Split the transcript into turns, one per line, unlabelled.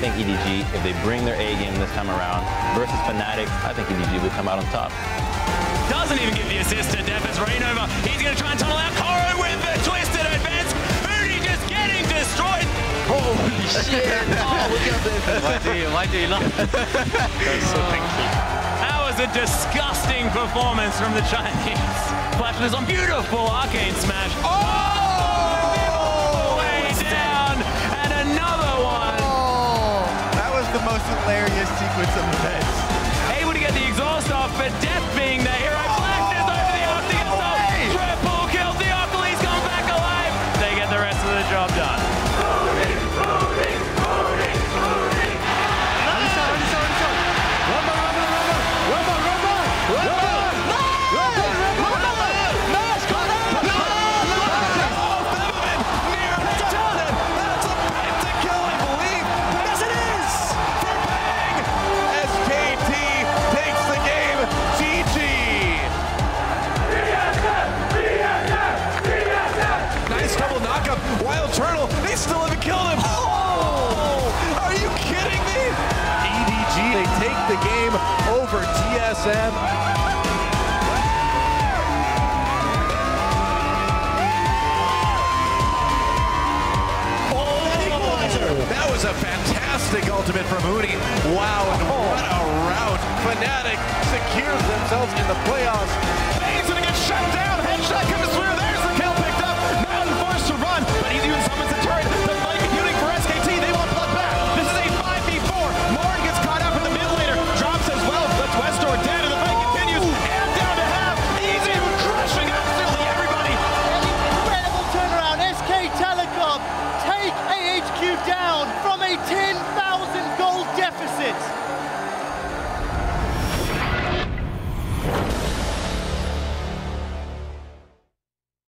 think EDG, if they bring their A game this time around versus Fnatic, I think EDG will come out on top.
Doesn't even give the assist to Defense Rainover. He's going to try and tunnel out Koro with the twisted advance. Moody just getting destroyed.
Holy shit! Oh, look at this.
Why do you laugh? That's so thankful.
That was a disgusting performance from the Chinese. Flash is on beautiful arcane smash. Oh! Way down, and another one.
Oh, that was the most hilarious sequence of events.
Able to get the exhaust off, but Death being the hero. Flash is over the arc to get stopped. Triple kill. Theocles comes back alive. They get the rest of the job done.
Wild Turtle, they still haven't killed him. Oh! Are you kidding me? EDG, they take the game over TSM. That was a fantastic ultimate from Moody. Wow, and what a rout. Fnatic secures themselves in the playoffs. He's gonna get shut down. Headshot comes through. There's the kill picked up. Mountain forced to run, but he's even